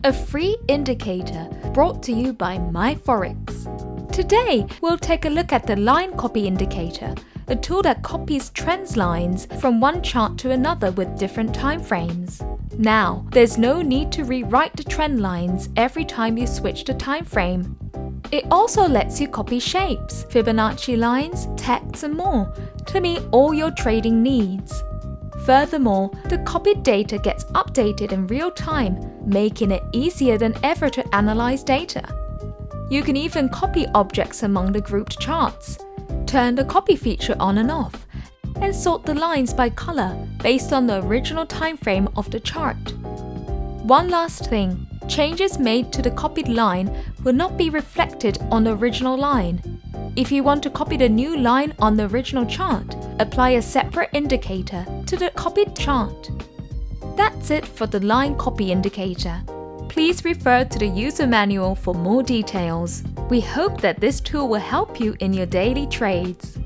a free indicator brought to you by MyForex. Today, we'll take a look at the line copy indicator, a tool that copies trends lines from one chart to another with different time frames. Now, there's no need to rewrite the trend lines every time you switch the time frame. It also lets you copy shapes, Fibonacci lines, text, and more to meet all your trading needs. Furthermore, the copied data gets updated in real time, making it easier than ever to analyze data. You can even copy objects among the grouped charts, turn the copy feature on and off, and sort the lines by color based on the original time frame of the chart. One last thing, changes made to the copied line will not be reflected on the original line. If you want to copy the new line on the original chart, apply a separate indicator to the copied chart. That's it for the line copy indicator. Please refer to the user manual for more details. We hope that this tool will help you in your daily trades.